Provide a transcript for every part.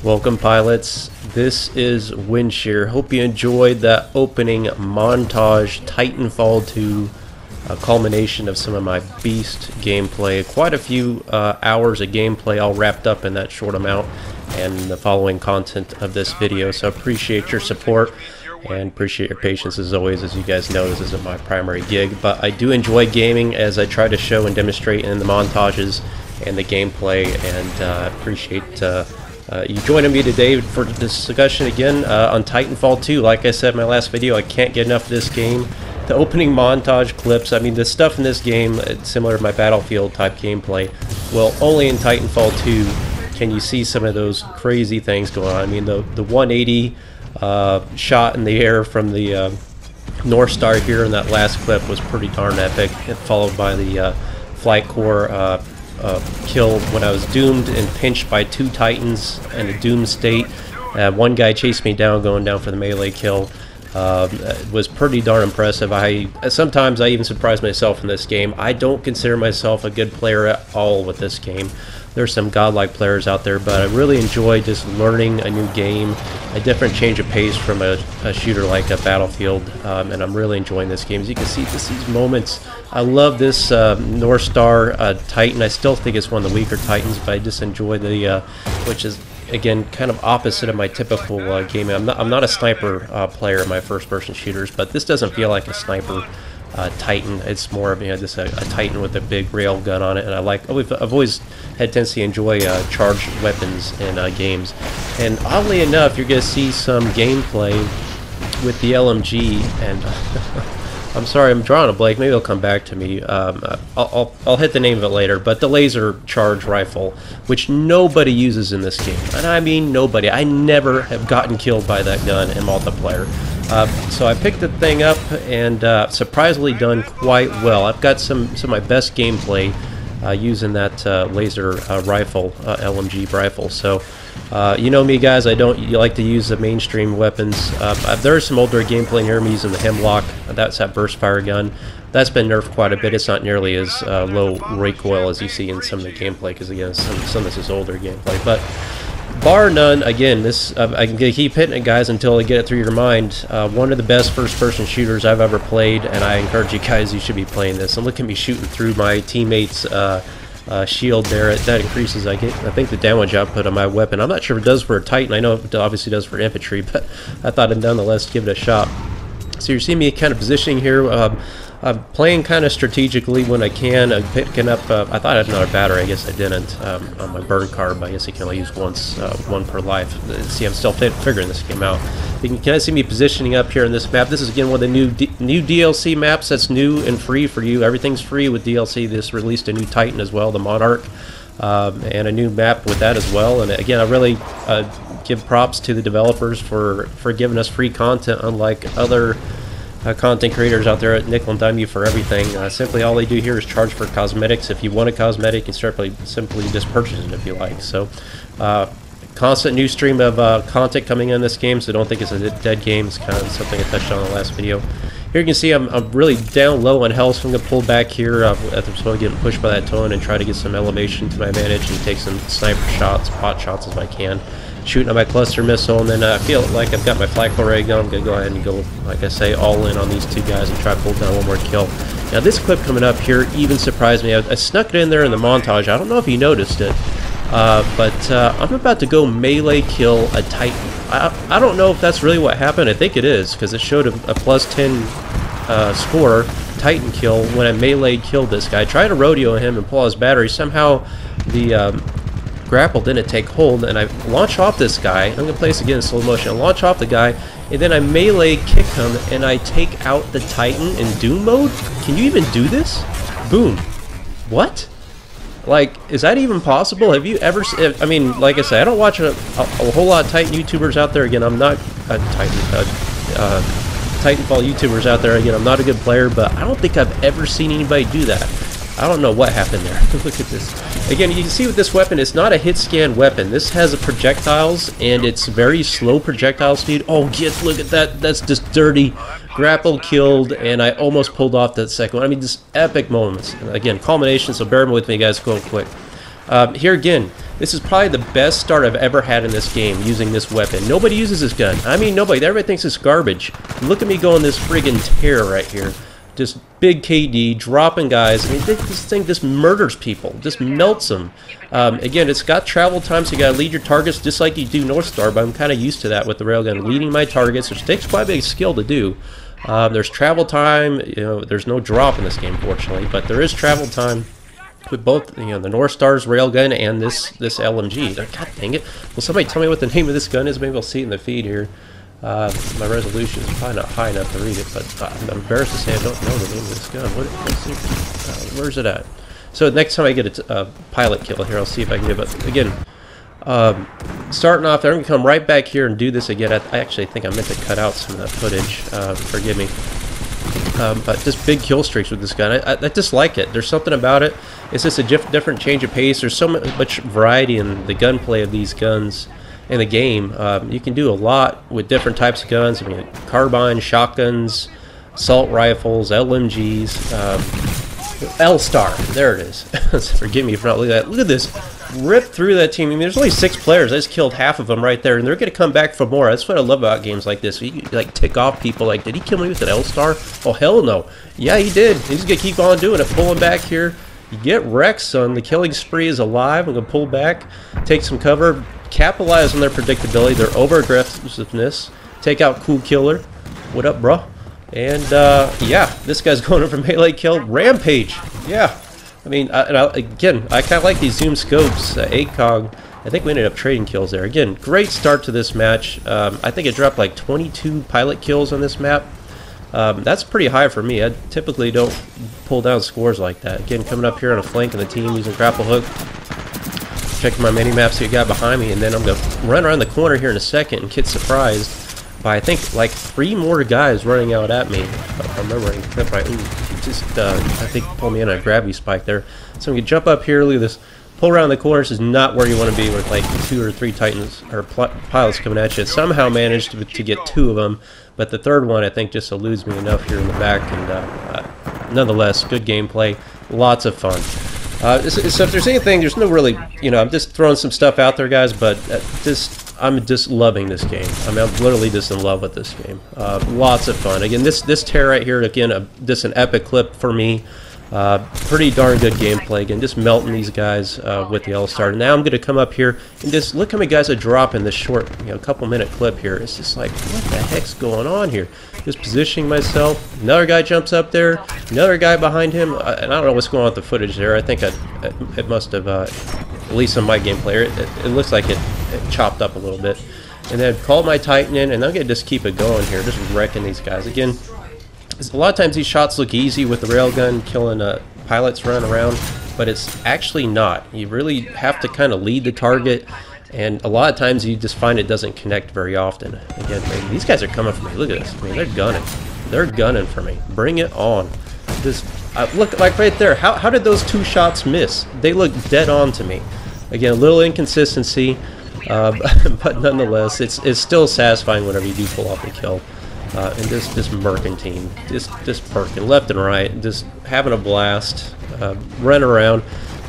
Welcome, pilots. This is Windshear. Hope you enjoyed that opening montage, Titanfall 2, a culmination of some of my beast gameplay. Quite a few hours of gameplay all wrapped up in that short amount and the following content of this video. So I appreciate your support and appreciate your patience as always. As you guys know, this isn't my primary gig, but I do enjoy gaming, as I try to show and demonstrate in the montages and the gameplay, and appreciate you joining me today for the discussion again on Titanfall 2. Like I said in my last video, I can't get enough of this game. The opening montage clips, I mean, the stuff in this game, it's similar to my Battlefield type gameplay. Well, only in Titanfall 2 can you see some of those crazy things going on. I mean, the 180 shot in the air from the North Star here in that last clip was pretty darn epic, followed by the flight core kill when I was doomed and pinched by two Titans in a doom state. One guy chased me down, going down for the melee kill. It was pretty darn impressive. Sometimes I even surprise myself in this game. I don't consider myself a good player at all with this game. There's some godlike players out there, but I really enjoy just learning a new game, a different change of pace from a shooter like a Battlefield, and I'm really enjoying this game. As you can see, just these moments. I love this North Star Titan. I still think it's one of the weaker Titans, but I just enjoy the, which is, again, kind of opposite of my typical gaming. I'm not a sniper player in my first-person shooters, but this doesn't feel like a sniper Titan. It's more of, you know, just a Titan with a big rail gun on it, and I've always had tendency to enjoy charged weapons in games. And oddly enough, you're going to see some gameplay with the LMG, and I'm sorry, I'm drawing a blank. Maybe it'll come back to me. I'll hit the name of it later. But the laser charge rifle, which nobody uses in this game, and I mean nobody. I never have gotten killed by that gun in multiplayer. So I picked the thing up and surprisingly done quite well. I've got some of my best gameplay using that laser rifle, LMG rifle. So you know me, guys, you like to use the mainstream weapons. There's some older gameplay in here. I'm using the Hemlock. That's that burst fire gun. That's been nerfed quite a bit. It's not nearly as low recoil as you see in some of the gameplay, because again, some of this is older gameplay. But bar none, again, this I can keep hitting it, guys, until I get it through your mind. One of the best first-person shooters I've ever played, and I encourage you guys, you should be playing this. And look at me shooting through my teammate's shield there. That increases, I think, the damage output on my weapon. I'm not sure if it does for a Titan. I know it obviously does for infantry, but I thought I'd nonetheless give it a shot. So you're seeing me kind of positioning here. I'm playing kind of strategically when I can. I'm picking up, I thought I had another battery. I guess I didn't on my burn card, but I guess you can only use once, one per life. See, I'm still figuring this game out. You can kind of see me positioning up here in this map. This is, again, one of the new DLC maps that's new and free for you. Everything's free with DLC. This released a new Titan as well, the Monarch, and a new map with that as well. And again, I really give props to the developers for giving us free content, unlike other content creators out there at nickel and dime you for everything. Simply all they do here is charge for cosmetics. If you want a cosmetic, you simply just purchase it if you like. So constant new stream of content coming in this game, so don't think it's a dead game. It's kind of something I touched on in the last video. Here you can see I'm really down low on health, so I'm going to pull back here after I'm supposed to get pushed by that tone and try to get some elevation to my advantage and take some sniper shots, pot shots if I can. Shooting at my cluster missile, and then I feel like I've got my flak ray gun. I'm going to go ahead and go, like I say, all in on these two guys and try to pull down one more kill. Now this clip coming up here even surprised me. I snuck it in there in the montage. I don't know if you noticed it, but I'm about to go melee kill a Titan. I don't know if that's really what happened. I think it is, because it showed a plus 10 score Titan kill when I melee killed this guy. I tried to rodeo him and pull his battery. Somehow the grapple didn't take hold, and I launch off this guy. I'm gonna play this again in slow motion. I launch off the guy, and then I melee kick him, and I take out the Titan in Doom mode. Can you even do this? Boom. What? Like, is that even possible? Have you ever? I mean, like I said, I don't watch a whole lot of Titan YouTubers out there. Again, I'm not a Titanfall YouTubers out there. Again, I'm not a good player, but I don't think I've ever seen anybody do that. I don't know what happened there. Look at this. Again, you can see with this weapon, it's not a hit scan weapon. This has projectiles, and it's very slow projectile speed. Oh, look at that. That's just dirty. Grapple killed, and I almost pulled off that second one. I mean, just epic moments. And again, culmination, so bear with me, guys, go quick. Here again, this is probably the best start I've ever had in this game using this weapon. Nobody uses this gun. I mean, nobody. Everybody thinks it's garbage. Look at me going this friggin' tear right here. Just big KD, dropping guys. I mean, this thing just murders people, just melts them. Again, it's got travel time, so you gotta lead your targets just like you do North Star, but I'm kind of used to that with the railgun, leading my targets, which takes quite a big skill to do. There's travel time. You know, there's no drop in this game, fortunately, but there is travel time with both, you know, the North Star's railgun and this LMG. God dang it! Will somebody tell me what the name of this gun is? Maybe I'll see it in the feed here. My resolution is probably not high enough to read it, but I'm embarrassed to say I don't know the name of this gun. Where's it at? So next time I get a pilot kill here, I'll see if I can get it. But again, starting off there, I'm going to come right back here and do this again. I actually think I meant to cut out some of that footage. Forgive me. But just big kill streaks with this gun. I just like it. There's something about it. It's just a different change of pace. There's so much variety in the gunplay of these guns in the game. You can do a lot with different types of guns. I mean, carbine, shotguns, assault rifles, LMGs, L-Star. There it is. Forgive me for not looking at that. Look at this. Rip through that team. I mean, there's only 6 players. I just killed half of them right there, and they're going to come back for more. That's what I love about games like this. You like tick off people like, did he kill me with an L-Star? Oh, hell no. Yeah, he did. He's going to keep on doing it. Pulling back here. You get wrecked, son. The killing spree is alive. I'm going to pull back, take some cover, capitalize on their predictability, their over-aggressiveness, take out Cool Killer. What up, bro? And, yeah, this guy's going in for melee kill. Rampage. Yeah. I mean, again, I kind of like these zoom scopes. ACOG, I think we ended up trading kills there. Again, great start to this match. I think it dropped like 22 pilot kills on this map. That's pretty high for me. I typically don't pull down scores like that. Again, coming up here on a flank of the team using grapple hook. Checking my mini-maps, see a guy behind me, and then I'm going to run around the corner here in a second and get surprised by, I think, like 3 more guys running out at me. If I'm remembering right. Ooh, just, I think, pull me in a gravity spike there. So I'm going to jump up here, look at this, pull around the corner. This is not where you want to be with like 2 or 3 Titans, or pilots coming at you. Somehow managed to get 2 of them, but the third one, I think, just eludes me enough here in the back, and nonetheless, good gameplay, lots of fun. So if there's anything, there's no really, you know, I'm just throwing some stuff out there, guys, but I'm just loving this game. I mean, I'm literally just in love with this game. Lots of fun. Again, this tear right here, again, just an epic clip for me. Pretty darn good gameplay. Again, just melting these guys with the L-Star. Now I'm going to come up here and just look how many guys I drop in this short, you know, couple-minute clip here. It's just like, what the heck's going on here? Just positioning myself. Another guy jumps up there. Another guy behind him. And I don't know what's going on with the footage there. I think it must have, at least on my gameplay, it looks like it chopped up a little bit. And then call my Titan in, and I'm going to just keep it going here, just wrecking these guys. Again, a lot of times these shots look easy with the railgun, killing pilots running around, but it's actually not. You really have to kind of lead the target, and a lot of times you just find it doesn't connect very often. Again, I mean, these guys are coming for me. Look at this. I mean, they're gunning. They're gunning for me. Bring it on. Just look, like right there. How did those 2 shots miss? They look dead on to me. Again, a little inconsistency, but nonetheless, it's still satisfying whenever you do pull off a kill. And this murking team, just perking left and right, just having a blast, running around,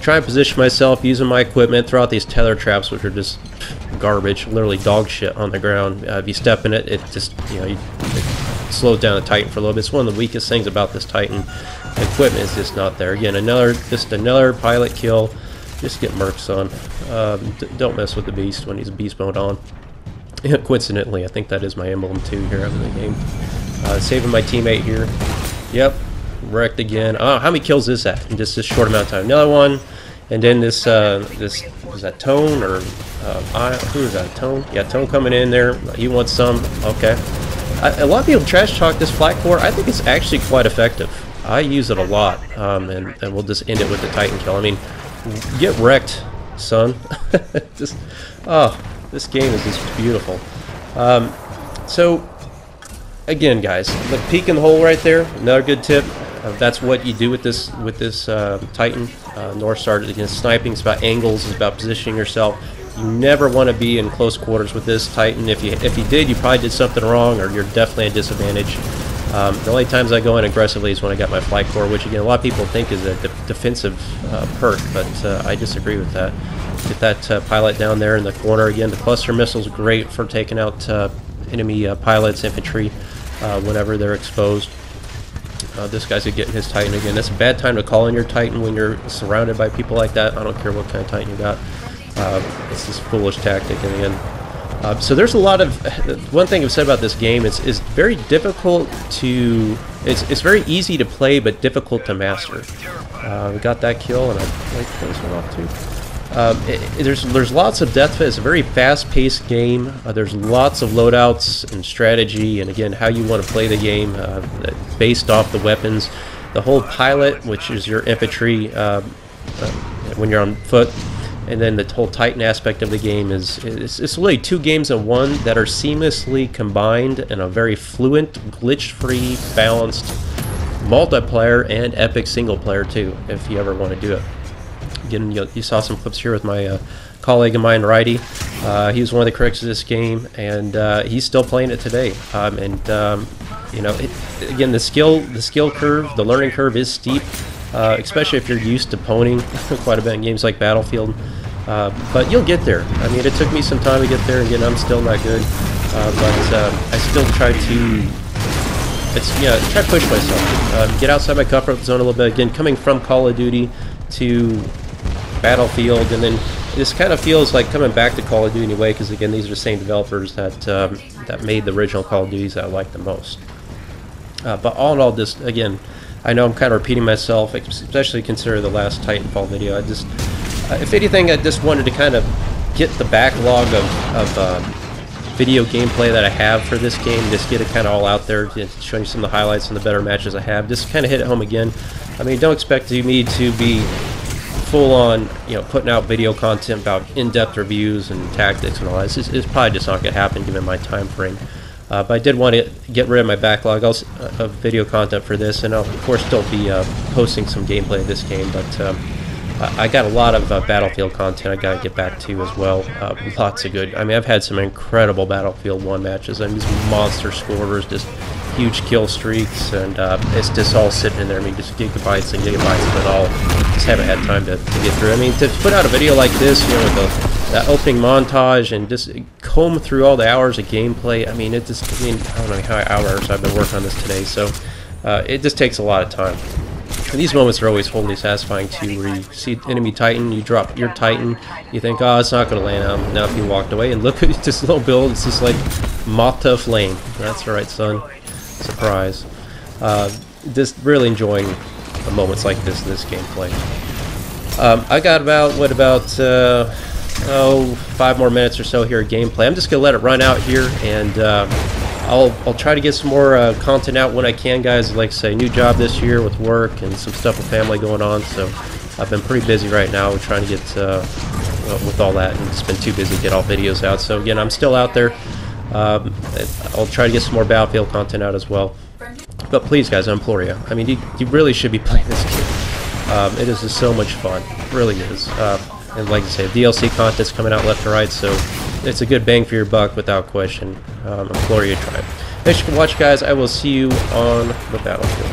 trying to position myself, using my equipment, throw out these tether traps, which are just garbage, literally dog shit on the ground. If you step in it, it just, you know, it slows down the Titan for a little bit. It's one of the weakest things about this Titan. The equipment is just not there. Again, just another pilot kill. Just get mercs on. Don't mess with the beast when he's beast mode on. Coincidentally, I think that is my emblem too here in the game. Saving my teammate here. Yep, wrecked again. Oh, how many kills is that in just this short amount of time? Another one, and then this was that Tone or who is that? Tone? Yeah, Tone coming in there. He wants some. Okay. A lot of people trash talk this flat core. I think it's actually quite effective. I use it a lot, and we'll just end it with the Titan kill. I mean, get wrecked, son. Just this game is just beautiful. So, again, guys, look, peek in the hole right there. Another good tip. That's what you do with this Titan. North Star, against sniping. It's about angles. It's about positioning yourself. You never want to be in close quarters with this Titan. If you did, you probably did something wrong, or you're definitely at a disadvantage. The only times I go in aggressively is when I got my flight core, which again a lot of people think is a defensive perk, but I disagree with that. Get that pilot down there in the corner. Again, the cluster missile's great for taking out enemy pilots, infantry, whenever they're exposed. This guy's getting his Titan again. That's a bad time to call in your Titan when you're surrounded by people like that. I don't care what kind of Titan you got. It's this foolish tactic in the end. So there's a lot of... one thing I've said about this game is very difficult to... It's very easy to play, but difficult to master. We got that kill, and I'd like to finish one off too. There's lots of depth. It's a very fast-paced game. There's lots of loadouts and strategy, and again, how you want to play the game based off the weapons. The whole pilot, which is your infantry when you're on foot, and then the whole Titan aspect of the game it's really two games in one that are seamlessly combined in a very fluent, glitch-free, balanced multiplayer and epic single player too, if you ever want to do it. Again, you saw some clips here with my colleague of mine, Righty. He was one of the critics of this game, and he's still playing it today. You know, again, the skill curve, the learning curve is steep, especially if you're used to poning quite a bit in games like Battlefield. But you'll get there. I mean, it took me some time to get there, and again, I'm still not good. But I still try to. Try to push myself, get outside my comfort zone a little bit. Again, coming from Call of Duty to Battlefield, and then this kind of feels like coming back to Call of Duty anyway, because again, these are the same developers that made the original Call of Duties that I like the most. But all in all, this again, I know I'm kind of repeating myself, especially considering the last Titanfall video. I just, if anything, I just wanted to kind of get the backlog of video gameplay that I have for this game, just get it kind of all out there, showing you some of the highlights and the better matches I have, just kind of hit it home again. I mean, don't expect me to be full on, putting out video content about in-depth reviews and tactics and all that. It's probably just not going to happen given my time frame. But I did want to get rid of my backlog of video content for this, and I'll of course still be posting some gameplay of this game, but I got a lot of Battlefield content I got to get back to as well. Lots of good. I mean, I've had some incredible Battlefield 1 matches. I mean, these monster scorers, just huge kill streaks, and it's just all sitting in there. I mean, just gigabytes and gigabytes of it all. Just haven't had time to get through. I mean, to put out a video like this, with that opening montage and just comb through all the hours of gameplay. I mean, I don't know how many hours I've been working on this today, so it just takes a lot of time. And these moments are always wholly satisfying too, where you see enemy Titan, you drop your Titan, you think, oh, it's not going to land on. Now if you walked away and look at this little build, it's just like moth to flame. That's right, son. Surprise. Just really enjoying moments like this in this gameplay. I got about 5 more minutes or so here of gameplay. I'm just gonna let it run out here, and I'll try to get some more content out when I can, guys. Like I say, new job this year with work and some stuff with family going on, so I've been pretty busy right now trying to get with all that, and it's been too busy to get all videos out. So again, I'm still out there. I'll try to get some more Battlefield content out as well. But please, guys, I implore you. I mean, you really should be playing this game. It is just so much fun. It really is. And like I say, DLC content's coming out left and right, so it's a good bang for your buck without question. I implore you to try it. Thanks for watching, guys. I will see you on the Battlefield.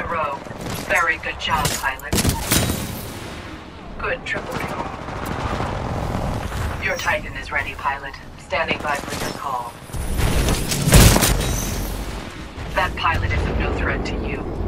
row. Very good job, pilot. Good triple kill. Your Titan is ready, pilot. Standing by for your call. That pilot is of no threat to you.